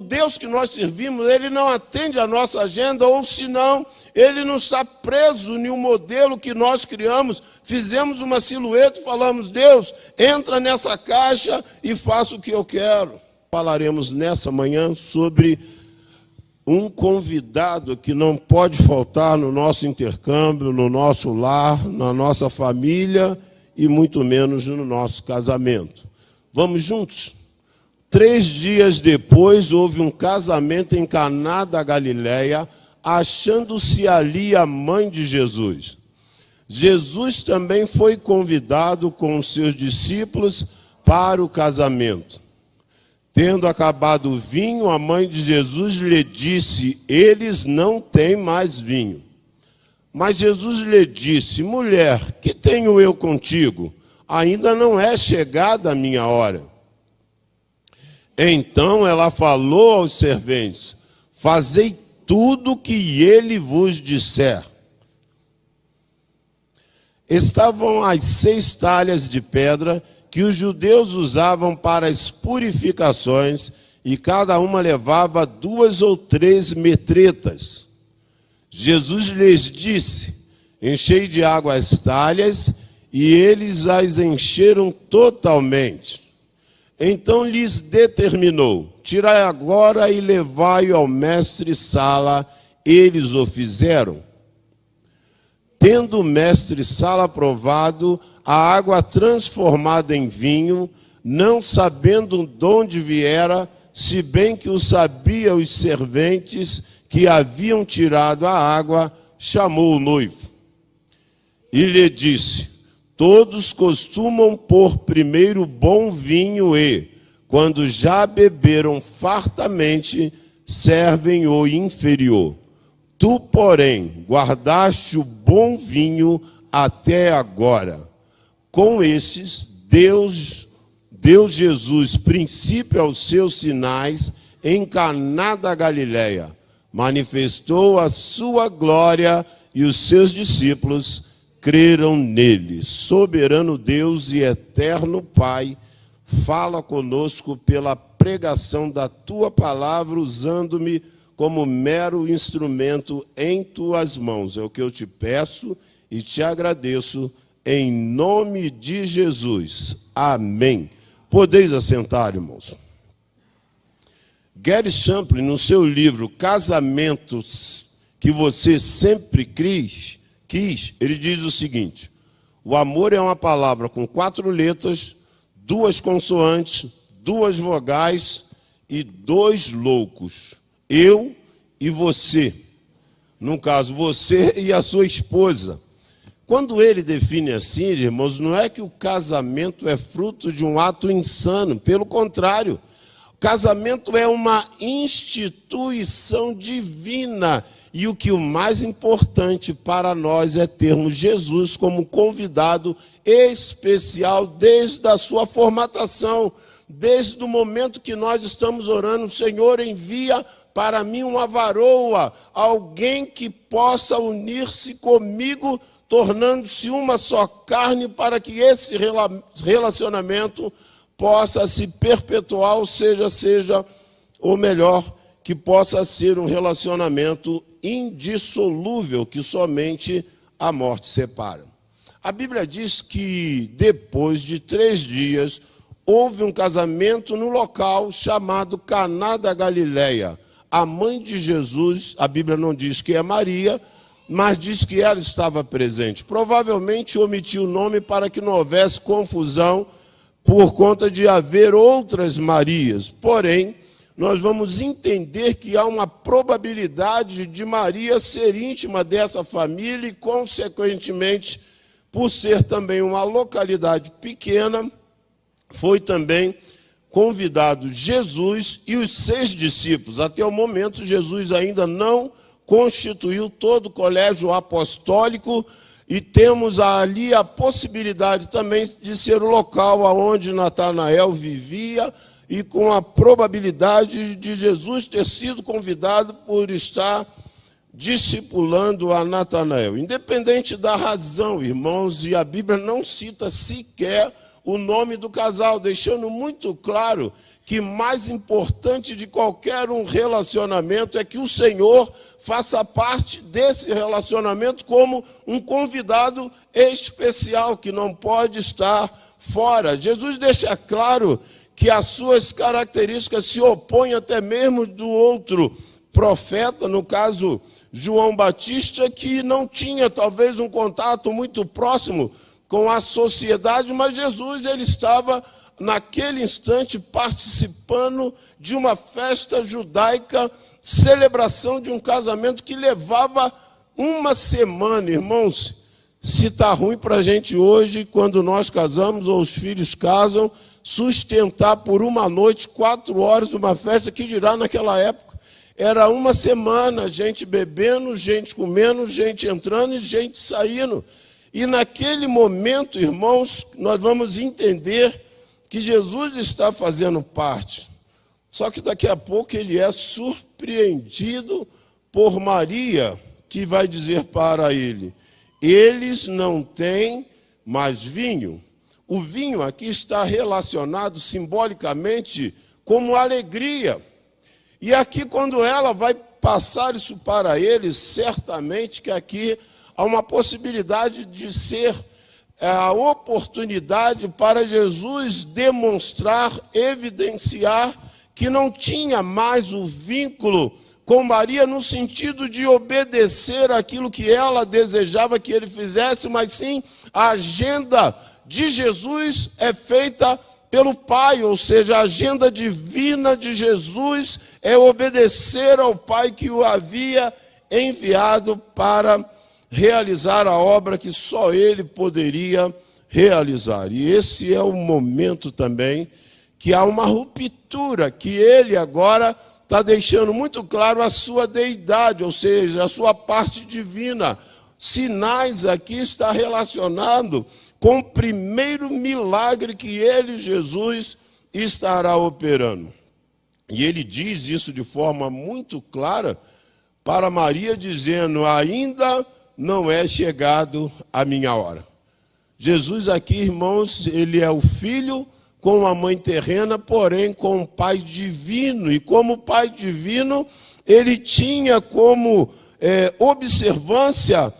Deus que nós servimos, ele não atende a nossa agenda, ou senão, ele não está preso em um modelo que nós criamos, fizemos uma silhueta e falamos, Deus, entra nessa caixa e faça o que eu quero. Falaremos nessa manhã sobre um convidado que não pode faltar no nosso intercâmbio, no nosso lar, na nossa família e muito menos no nosso casamento. Vamos juntos? 3 dias depois, houve um casamento em Caná da Galileia, achando-se ali a mãe de Jesus. Jesus também foi convidado com os seus discípulos para o casamento. Tendo acabado o vinho, a mãe de Jesus lhe disse, eles não têm mais vinho. Mas Jesus lhe disse, mulher, que tenho eu contigo? Ainda não é chegada a minha hora. Então ela falou aos serventes, fazei tudo o que ele vos disser. Estavam as 6 talhas de pedra que os judeus usavam para as purificações, e cada uma levava 2 ou 3 metretas. Jesus lhes disse, enchei de água as talhas, e eles as encheram totalmente. Então lhes determinou, tirai agora e levai-o ao mestre-sala. Eles o fizeram. Tendo o mestre-sala provado a água transformada em vinho, não sabendo de onde viera, se bem que o sabiam os serventes que haviam tirado a água, chamou o noivo. E lhe disse, todos costumam pôr primeiro bom vinho e, quando já beberam fartamente, servem o inferior. Tu, porém, guardaste o bom vinho até agora. Com estes, Deus deu Jesus princípio aos seus sinais em Caná da Galileia. Manifestou a sua glória e os seus discípulos creram nele. Soberano Deus e eterno Pai, fala conosco pela pregação da tua palavra, usando-me como mero instrumento em tuas mãos. É o que eu te peço e te agradeço em nome de Jesus. Amém. Podeis assentar, irmãos. Gary Chapman, no seu livro Casamentos que você sempre quis, ele diz o seguinte, o amor é uma palavra com 4 letras, 2 consoantes, 2 vogais e 2 loucos. Eu e você. No caso, você e a sua esposa. Quando ele define assim, irmãos, não é que o casamento é fruto de um ato insano. Pelo contrário, o casamento é uma instituição divina. E o que o mais importante para nós é termos Jesus como convidado especial desde a sua formatação, desde o momento que nós estamos orando, Senhor, envia para mim uma varoa, alguém que possa unir-se comigo, tornando-se uma só carne, para que esse relacionamento possa se perpetuar, ou seja, ou melhor, que possa ser um relacionamento indissolúvel, que somente a morte separa. A Bíblia diz que depois de 3 dias, houve um casamento no local chamado Caná da Galileia. A mãe de Jesus, a Bíblia não diz que é Maria, mas diz que ela estava presente. Provavelmente omitiu o nome para que não houvesse confusão por conta de haver outras Marias. Porém, nós vamos entender que há uma probabilidade de Maria ser íntima dessa família e, consequentemente, por ser também uma localidade pequena, foi também convidado Jesus e os 6 discípulos. Até o momento, Jesus ainda não constituiu todo o colégio apostólico e temos ali a possibilidade também de ser o local onde Natanael vivia e com a probabilidade de Jesus ter sido convidado por estar discipulando a Natanael. Independente da razão, irmãos, e a Bíblia não cita sequer o nome do casal, deixando muito claro que mais importante de qualquer um relacionamento é que o Senhor faça parte desse relacionamento como um convidado especial, que não pode estar fora. Jesus deixa claro que as suas características se opõem até mesmo do outro profeta, no caso João Batista, que não tinha talvez um contato muito próximo com a sociedade, mas Jesus ele estava naquele instante participando de uma festa judaica, celebração de um casamento que levava uma semana, irmãos. Se está ruim para a gente hoje, quando nós casamos ou os filhos casam, sustentar por uma noite, 4 horas, uma festa, que dirá naquela época. Era uma semana, gente bebendo, gente comendo, gente entrando e gente saindo. E naquele momento, irmãos, nós vamos entender que Jesus está fazendo parte. Só que daqui a pouco ele é surpreendido por Maria, que vai dizer para ele: eles não têm mais vinho. O vinho aqui está relacionado simbolicamente como alegria. E aqui, quando ela vai passar isso para eles, certamente que aqui há uma possibilidade de ser a oportunidade para Jesus demonstrar, evidenciar que não tinha mais o vínculo com Maria no sentido de obedecer aquilo que ela desejava que ele fizesse, mas sim a agenda de Jesus é feita pelo Pai, ou seja, a agenda divina de Jesus é obedecer ao Pai que o havia enviado para realizar a obra que só ele poderia realizar. E esse é o momento também que há uma ruptura, que ele agora está deixando muito claro a sua deidade, ou seja, a sua parte divina. Sinais aqui está relacionado com o primeiro milagre que ele, Jesus, estará operando. E ele diz isso de forma muito clara para Maria, dizendo: ainda não é chegado a minha hora. Jesus aqui, irmãos, ele é o filho com a mãe terrena, porém com o Pai divino. E como Pai divino, ele tinha como observância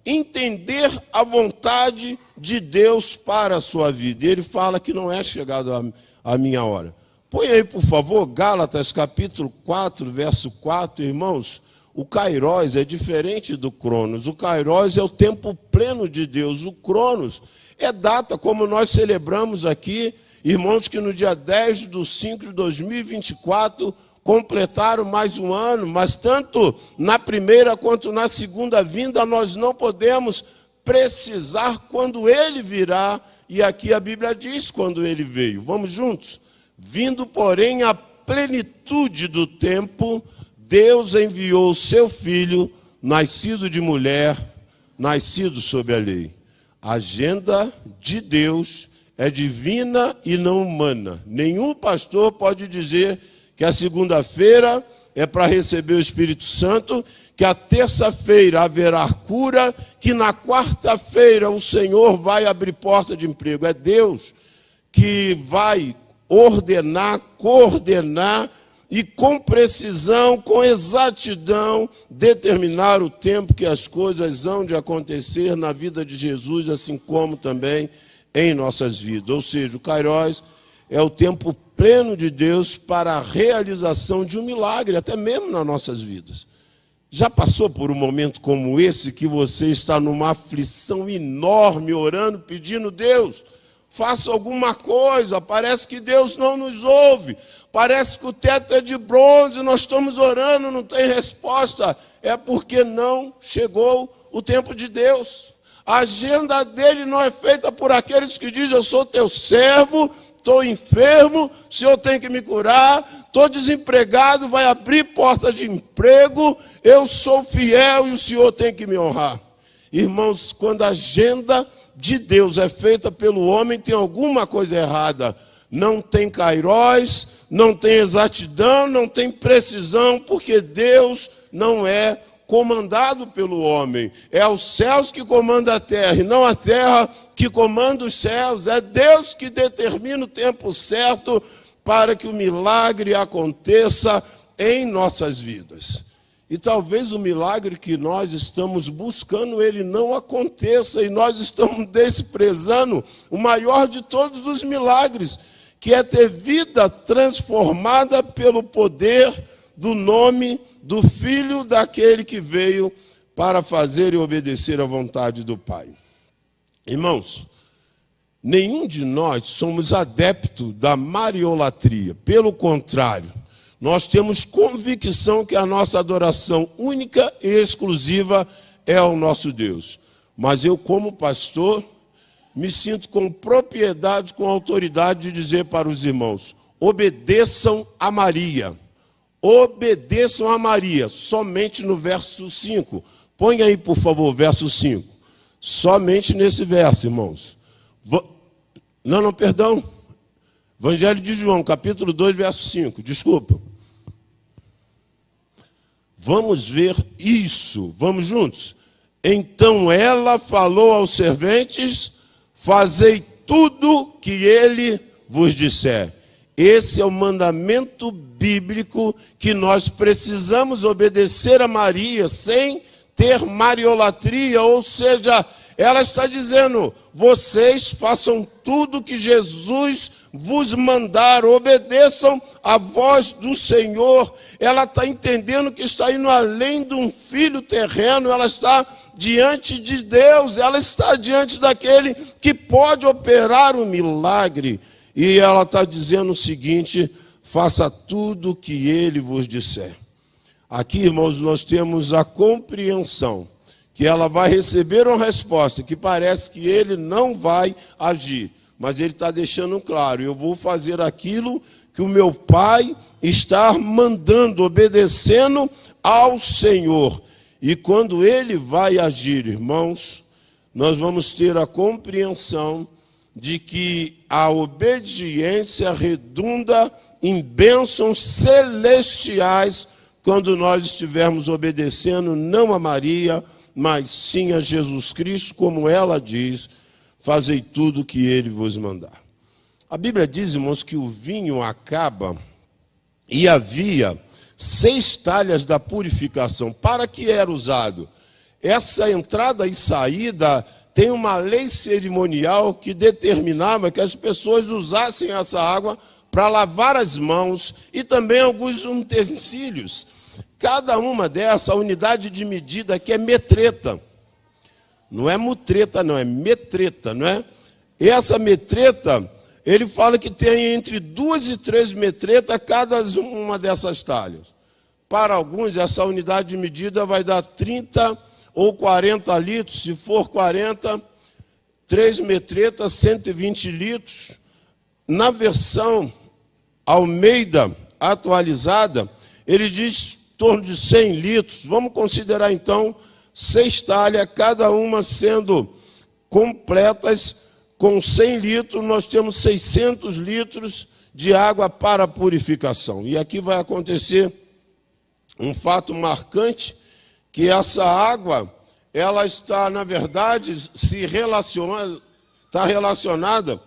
entender a vontade de Deus para a sua vida. E ele fala que não é chegado a minha hora. Põe aí, por favor, Gálatas capítulo 4, verso 4, irmãos. O Kairos é diferente do Cronos. O Kairos é o tempo pleno de Deus. O Cronos é data, como nós celebramos aqui, irmãos, que no dia 10/5/2024 completaram mais um ano, mas tanto na primeira quanto na segunda vinda nós não podemos precisar quando ele virá, e aqui a Bíblia diz quando ele veio. Vamos juntos? Vindo, porém, a plenitude do tempo, Deus enviou o seu Filho, nascido de mulher, nascido sob a lei. A agenda de Deus é divina e não humana. Nenhum pastor pode dizer que a segunda-feira é para receber o Espírito Santo, que a terça-feira haverá cura, que na quarta-feira o Senhor vai abrir porta de emprego. É Deus que vai ordenar, coordenar e com precisão, com exatidão, determinar o tempo que as coisas hão de acontecer na vida de Jesus, assim como também em nossas vidas. Ou seja, o Kairos é o tempo pleno de Deus para a realização de um milagre, até mesmo nas nossas vidas. Já passou por um momento como esse, que você está numa aflição enorme, orando, pedindo: Deus, faça alguma coisa, parece que Deus não nos ouve, parece que o teto é de bronze, nós estamos orando, não tem resposta. É porque não chegou o tempo de Deus. A agenda dele não é feita por aqueles que dizem: eu sou teu servo, estou enfermo, o Senhor tem que me curar, estou desempregado, vai abrir porta de emprego, eu sou fiel e o Senhor tem que me honrar. Irmãos, quando a agenda de Deus é feita pelo homem, tem alguma coisa errada. Não tem Kairos, não tem exatidão, não tem precisão, porque Deus não é comandado pelo homem. É os céus que comandam a terra, e não a terra que comanda os céus. É Deus que determina o tempo certo para que o milagre aconteça em nossas vidas. E talvez o milagre que nós estamos buscando, ele não aconteça, e nós estamos desprezando o maior de todos os milagres, que é ter vida transformada pelo poder do nome do Filho daquele que veio para fazer e obedecer à vontade do Pai. Irmãos, nenhum de nós somos adeptos da mariolatria. Pelo contrário, nós temos convicção que a nossa adoração única e exclusiva é ao nosso Deus. Mas eu, como pastor, me sinto com propriedade, com autoridade de dizer para os irmãos: obedeçam a Maria. Obedeçam a Maria, somente no verso 5. Põe aí, por favor, verso 5. Somente nesse verso, irmãos. Perdão. Evangelho de João, capítulo 2, verso 5. Desculpa. Vamos ver isso. Vamos juntos? Então ela falou aos serventes: fazei tudo que ele vos disser. Esse é o mandamento bíblico que nós precisamos obedecer a Maria sem ter mariolatria, ou seja, ela está dizendo: vocês façam tudo que Jesus vos mandar, obedeçam a voz do Senhor. Ela está entendendo que está indo além de um filho terreno, ela está diante de Deus, ela está diante daquele que pode operar o milagre. E ela está dizendo o seguinte: faça tudo o que ele vos disser. Aqui, irmãos, nós temos a compreensão que ela vai receber uma resposta que parece que ele não vai agir, mas ele está deixando claro: eu vou fazer aquilo que o meu Pai está mandando, obedecendo ao Senhor. E quando ele vai agir, irmãos, nós vamos ter a compreensão de que a obediência redunda em bênçãos celestiais quando nós estivermos obedecendo não a Maria, mas sim a Jesus Cristo, como ela diz: fazei tudo o que ele vos mandar. A Bíblia diz, irmãos, que o vinho acaba e havia 6 talhas da purificação. Para que era usado? Essa entrada e saída tem uma lei cerimonial que determinava que as pessoas usassem essa água para lavar as mãos e também alguns utensílios. Cada uma dessa, a unidade de medida aqui é metreta. Não é mutreta, não, é metreta, não é? E essa metreta, ele fala que tem entre 2 e 3 metretas cada uma dessas talhas. Para alguns, essa unidade de medida vai dar 30 ou 40 litros. Se for 40, 3 metretas, 120 litros. Na versão Almeida atualizada, ele diz em torno de 100 litros. Vamos considerar, então, 6 talhas, cada uma sendo completas com 100 litros. Nós temos 600 litros de água para purificação. E aqui vai acontecer um fato marcante, que essa água, ela está, na verdade, está relacionada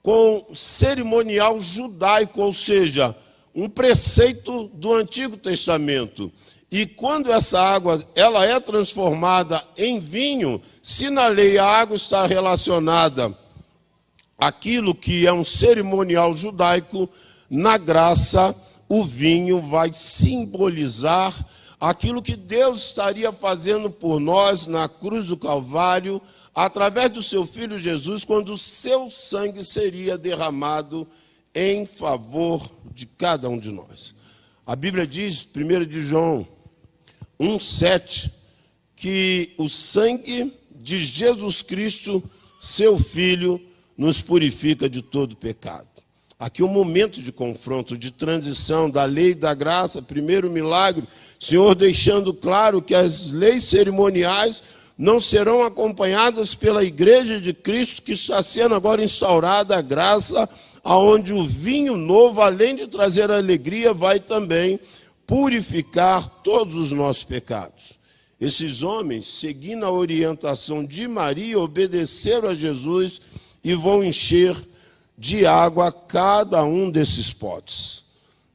com cerimonial judaico, ou seja, um preceito do Antigo Testamento. E quando essa água ela é transformada em vinho, se na lei a água está relacionada àquilo que é um cerimonial judaico, na graça o vinho vai simbolizar aquilo que Deus estaria fazendo por nós na cruz do Calvário, através do seu Filho Jesus, quando o seu sangue seria derramado em favor de cada um de nós. A Bíblia diz, 1 de João 1,7, que o sangue de Jesus Cristo, seu Filho, nos purifica de todo pecado. Aqui um momento de confronto, de transição da lei e da graça, primeiro milagre, Senhor deixando claro que as leis cerimoniais não serão acompanhadas pela igreja de Cristo, que está sendo agora instaurada a graça, aonde o vinho novo, além de trazer alegria, vai também purificar todos os nossos pecados. Esses homens, seguindo a orientação de Maria, obedeceram a Jesus e vão encher de água a cada um desses potes.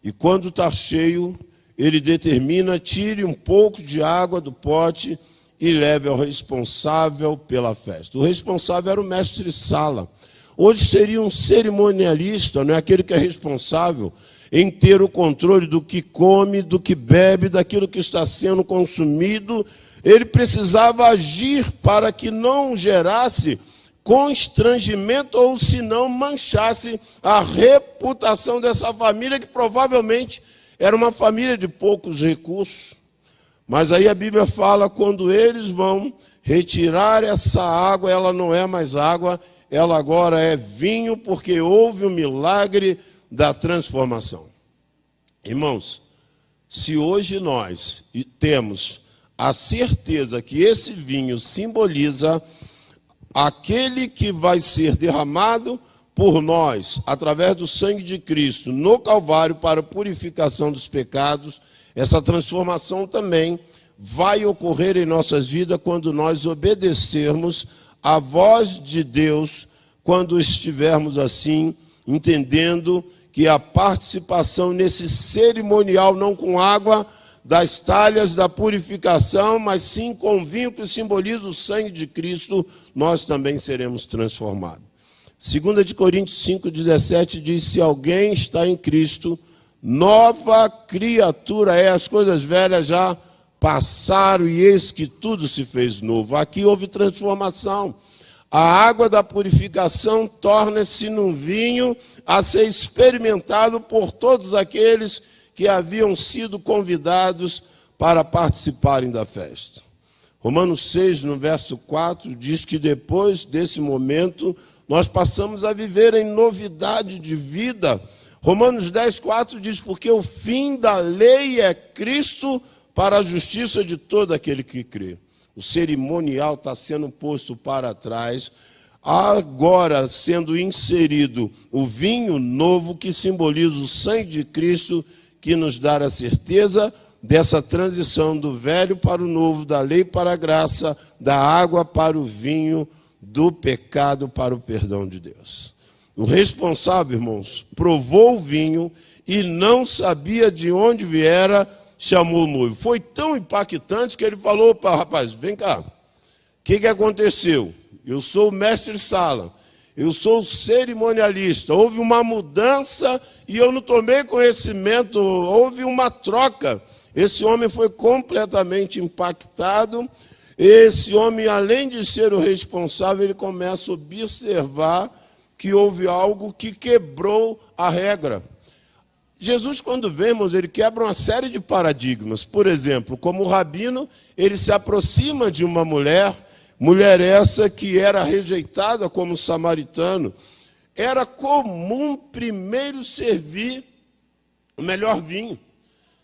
E quando está cheio, ele determina, tire um pouco de água do pote e leve ao responsável pela festa. O responsável era o mestre-sala. Hoje seria um cerimonialista, não é aquele que é responsável em ter o controle do que come, do que bebe, daquilo que está sendo consumido. Ele precisava agir para que não gerasse constrangimento ou, se não, manchasse a reputação dessa família, que provavelmente era uma família de poucos recursos. Mas aí a Bíblia fala, quando eles vão retirar essa água, ela não é mais água, ela agora é vinho, porque houve um milagre da transformação. Irmãos, se hoje nós temos a certeza que esse vinho simboliza aquele que vai ser derramado por nós, através do sangue de Cristo, no Calvário, para a purificação dos pecados, essa transformação também vai ocorrer em nossas vidas quando nós obedecermos a voz de Deus, quando estivermos assim, entendendo que a participação nesse cerimonial, não com água das talhas da purificação, mas sim com vinho que simboliza o sangue de Cristo, nós também seremos transformados. 2 Coríntios 5,17 diz, se alguém está em Cristo, nova criatura é, as coisas velhas já passaram e eis que tudo se fez novo. Aqui houve transformação. A água da purificação torna-se num vinho a ser experimentado por todos aqueles que haviam sido convidados para participarem da festa. Romanos 6, no verso 4, diz que depois desse momento, nós passamos a viver em novidade de vida. Romanos 10, 4 diz, porque o fim da lei é Cristo para a justiça de todo aquele que crê. O cerimonial está sendo posto para trás, agora sendo inserido o vinho novo que simboliza o sangue de Cristo, que nos dá a certeza dessa transição do velho para o novo, da lei para a graça, da água para o vinho, do pecado para o perdão de Deus. O responsável, irmãos, provou o vinho e não sabia de onde viera, chamou o noivo. Foi tão impactante que ele falou para o rapaz, vem cá, o que aconteceu? Eu sou o mestre-sala, eu sou o cerimonialista, houve uma mudança e eu não tomei conhecimento, houve uma troca. Esse homem foi completamente impactado. Esse homem, além de ser o responsável, ele começa a observar que houve algo que quebrou a regra. Jesus, quando vemos, ele quebra uma série de paradigmas. Por exemplo, como rabino, ele se aproxima de uma mulher essa que era rejeitada como samaritano. Era comum primeiro servir o melhor vinho.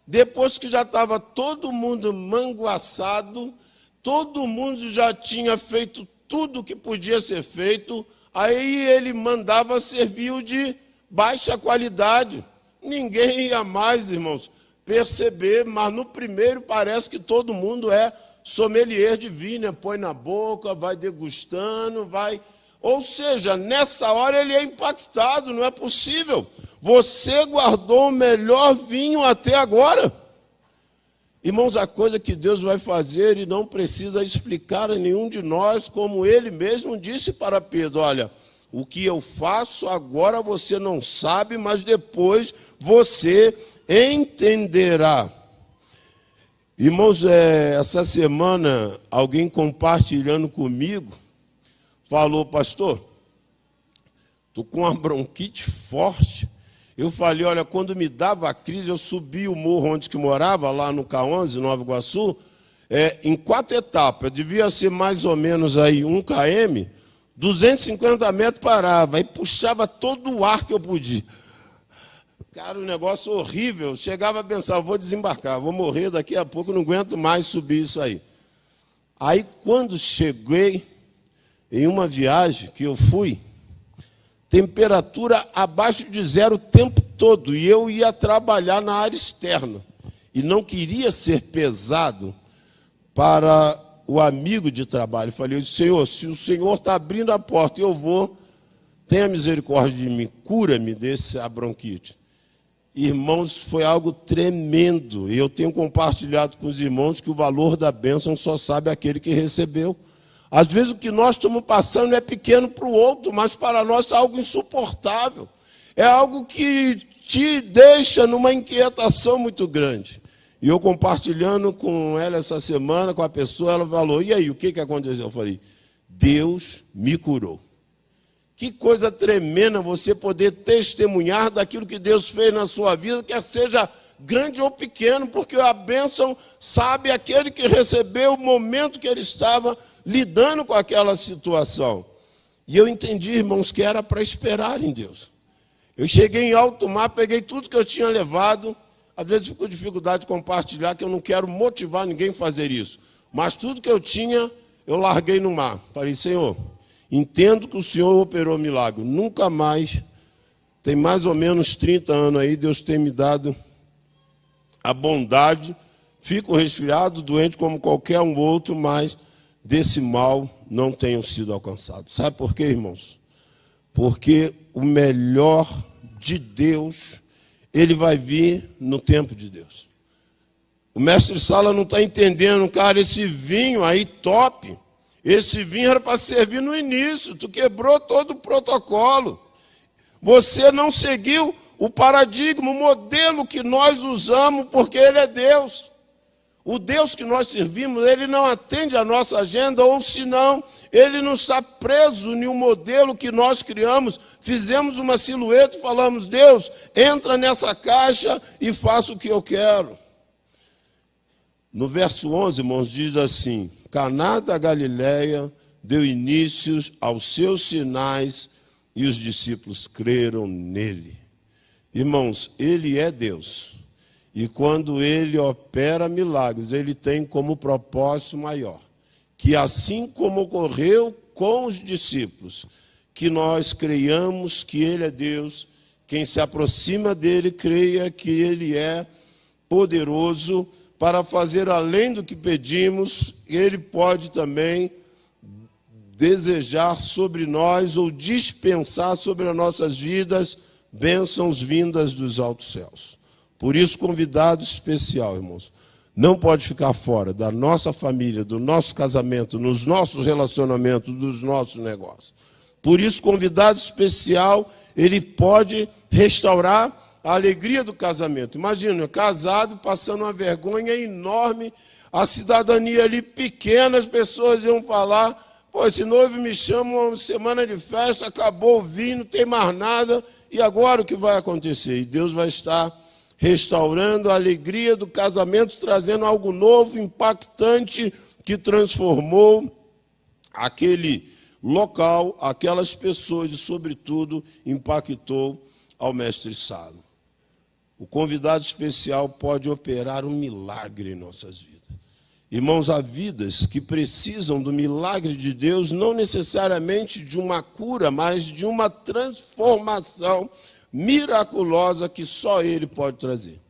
Depois que já estava todo mundo manguaçado, todo mundo já tinha feito tudo o que podia ser feito, aí ele mandava servir o de baixa qualidade. Ninguém ia mais, irmãos, perceber, mas no primeiro parece que todo mundo é sommelier de vinho, né? Põe na boca, vai degustando, vai... Ou seja, nessa hora ele é impactado, não é possível. Você guardou o melhor vinho até agora. Irmãos, a coisa que Deus vai fazer e não precisa explicar a nenhum de nós, como ele mesmo disse para Pedro, olha, o que eu faço agora você não sabe, mas depois você entenderá. Irmãos, essa semana, alguém compartilhando comigo, falou, pastor, estou com uma bronquite forte. Eu falei, olha, quando me dava a crise, eu subi o morro onde que morava, lá no K11, Nova Iguaçu, em 4 etapas, devia ser mais ou menos aí 1 km, 250 metros parava, aí puxava todo o ar que eu podia. Cara, um negócio horrível, chegava a pensar, vou desembarcar, vou morrer daqui a pouco, não aguento mais subir isso aí. Aí, quando cheguei em uma viagem que eu fui, temperatura abaixo de 0 o tempo todo, e eu ia trabalhar na área externa, e não queria ser pesado para o amigo de trabalho. Falei, Senhor, se o Senhor está abrindo a porta e eu vou, tenha misericórdia de mim, cura-me dessa bronquite. Irmãos, foi algo tremendo. E eu tenho compartilhado com os irmãos que o valor da bênção só sabe aquele que recebeu. Às vezes o que nós estamos passando é pequeno para o outro, mas para nós é algo insuportável. É algo que te deixa numa inquietação muito grande. E eu compartilhando com ela essa semana, com a pessoa, ela falou, e aí, o que aconteceu? Eu falei, Deus me curou. Que coisa tremenda você poder testemunhar daquilo que Deus fez na sua vida, quer seja grande ou pequeno, porque a bênção sabe aquele que recebeu o momento que ele estava lidando com aquela situação. E eu entendi, irmãos, que era para esperar em Deus. Eu cheguei em alto mar, peguei tudo que eu tinha levado, às vezes fico com dificuldade de compartilhar, que eu não quero motivar ninguém a fazer isso, mas tudo que eu tinha, eu larguei no mar. Falei, Senhor, entendo que o Senhor operou milagre. Nunca mais, tem mais ou menos 30 anos aí, Deus tem me dado a bondade. Fico resfriado, doente como qualquer um outro, mas desse mal não tenho sido alcançado. Sabe por quê, irmãos? Porque o melhor de Deus, ele vai vir no tempo de Deus. O mestre Sala não está entendendo, cara, esse vinho aí top. Esse vinho era para servir no início, tu quebrou todo o protocolo. Você não seguiu o paradigma, o modelo que nós usamos, porque ele é Deus. O Deus que nós servimos, ele não atende a nossa agenda, ou senão, ele não está preso em um modelo que nós criamos. Fizemos uma silhueta e falamos, Deus, entra nessa caixa e faça o que eu quero. No verso 11, irmãos, diz assim, Caná da Galileia deu início aos seus sinais e os discípulos creram nele. Irmãos, ele é Deus. E quando ele opera milagres, ele tem como propósito maior, que assim como ocorreu com os discípulos, que nós creiamos que ele é Deus, quem se aproxima dele creia que ele é poderoso para fazer além do que pedimos, ele pode também desejar sobre nós ou dispensar sobre as nossas vidas bênçãos vindas dos altos céus. Por isso, convidado especial, irmãos, não pode ficar fora da nossa família, do nosso casamento, nos nossos relacionamentos, dos nossos negócios. Por isso, convidado especial, ele pode restaurar a alegria do casamento. Imagina, casado, passando uma vergonha enorme, a cidadania ali pequena, as pessoas iam falar, pô, esse noivo me chama uma semana de festa, acabou o vinho, não tem mais nada, e agora o que vai acontecer? E Deus vai estar restaurando a alegria do casamento, trazendo algo novo, impactante, que transformou aquele local, aquelas pessoas e, sobretudo, impactou ao mestre Sala. O convidado especial pode operar um milagre em nossas vidas. Irmãos, há vidas que precisam do milagre de Deus, não necessariamente de uma cura, mas de uma transformação miraculosa que só Ele pode trazer.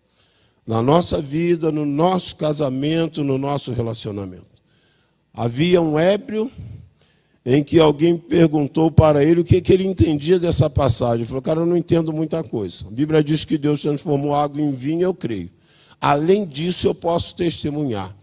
Na nossa vida, no nosso casamento, no nosso relacionamento. Havia um ébrio em que alguém perguntou para ele o que ele entendia dessa passagem. Ele falou, cara, eu não entendo muita coisa. A Bíblia diz que Deus transformou água em vinho, eu creio. Além disso, eu posso testemunhar.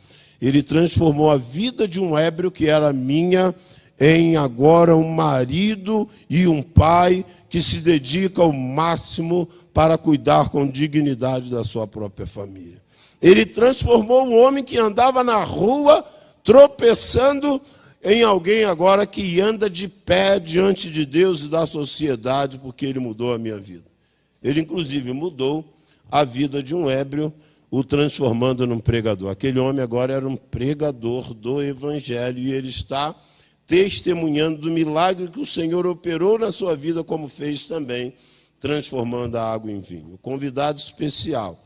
Ele transformou a vida de um ébrio que era minha em agora um marido e um pai que se dedica ao máximo para cuidar com dignidade da sua própria família. Ele transformou um homem que andava na rua tropeçando em alguém agora que anda de pé diante de Deus e da sociedade, porque ele mudou a minha vida. Ele, inclusive, mudou a vida de um ébrio, o transformando num pregador. Aquele homem agora era um pregador do Evangelho e ele está testemunhando do milagre que o Senhor operou na sua vida, como fez também, transformando a água em vinho. O convidado especial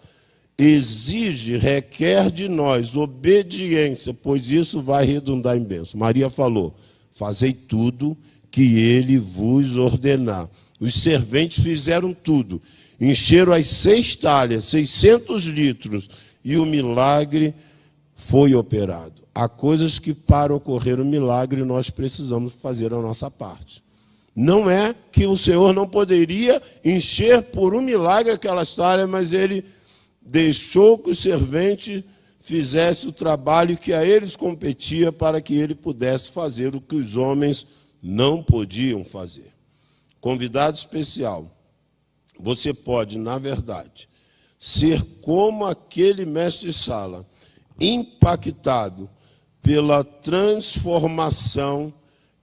exige, requer de nós obediência, pois isso vai redundar em bênção. Maria falou, fazei tudo que ele vos ordenar. Os serventes fizeram tudo, encheram as 6 talhas, 600 litros, e o milagre foi operado. Há coisas que para ocorrer um milagre nós precisamos fazer a nossa parte. Não é que o Senhor não poderia encher por um milagre aquela história, mas ele deixou que o servente fizesse o trabalho que a eles competia para que ele pudesse fazer o que os homens não podiam fazer. Convidado especial, você pode, na verdade, ser como aquele mestre-sala, impactado pela transformação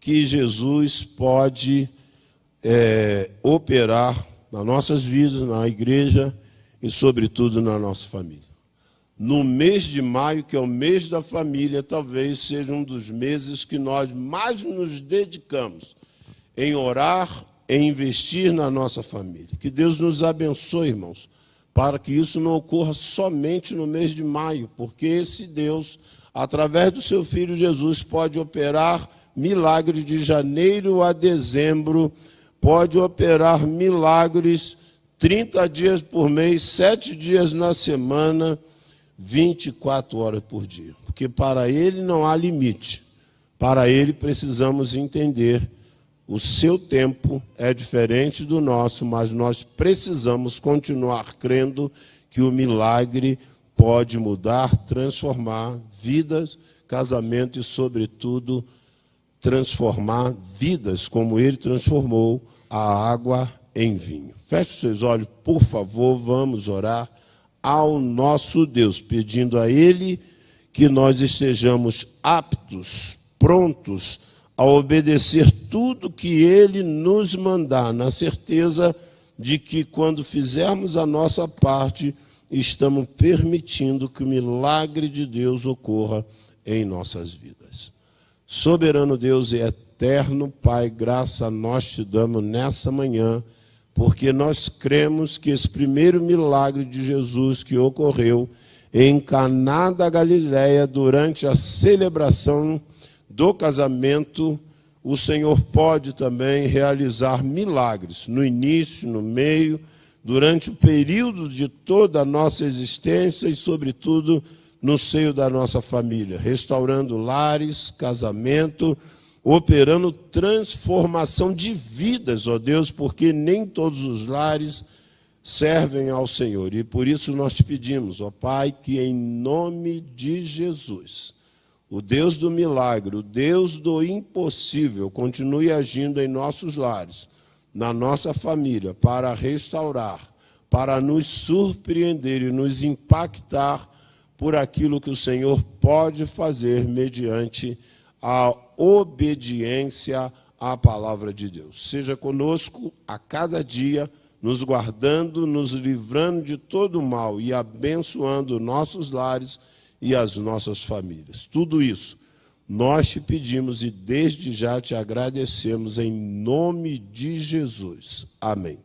que Jesus pode operar nas nossas vidas, na igreja e, sobretudo, na nossa família. No mês de maio, que é o mês da família, talvez seja um dos meses que nós mais nos dedicamos em orar, em investir na nossa família. Que Deus nos abençoe, irmãos, para que isso não ocorra somente no mês de maio, porque esse Deus, através do seu Filho Jesus, pode operar milagres de janeiro a dezembro, pode operar milagres 30 dias por mês, 7 dias na semana, 24 horas por dia. Porque para Ele não há limite. Para Ele precisamos entender: o seu tempo é diferente do nosso, mas nós precisamos continuar crendo que o milagre pode mudar, transformar vidas, casamento e, sobretudo, transformar vidas, como Ele transformou a água em vinho. Feche os seus olhos, por favor, vamos orar ao nosso Deus, pedindo a Ele que nós estejamos aptos, prontos a obedecer tudo que Ele nos mandar, na certeza de que, quando fizermos a nossa parte, estamos permitindo que o milagre de Deus ocorra em nossas vidas. Soberano Deus e eterno Pai, graça nós te damos nessa manhã, porque nós cremos que esse primeiro milagre de Jesus que ocorreu em Caná da Galileia, durante a celebração do casamento, o Senhor pode também realizar milagres no início, no meio, durante o período de toda a nossa existência e, sobretudo, no seio da nossa família, restaurando lares, casamento, operando transformação de vidas, ó Deus, porque nem todos os lares servem ao Senhor. E por isso nós te pedimos, ó Pai, que em nome de Jesus, o Deus do milagre, o Deus do impossível, continue agindo em nossos lares, na nossa família, para restaurar, para nos surpreender e nos impactar por aquilo que o Senhor pode fazer mediante a obediência à palavra de Deus. Seja conosco a cada dia, nos guardando, nos livrando de todo o mal e abençoando nossos lares e as nossas famílias. Tudo isso nós te pedimos e desde já te agradecemos em nome de Jesus. Amém.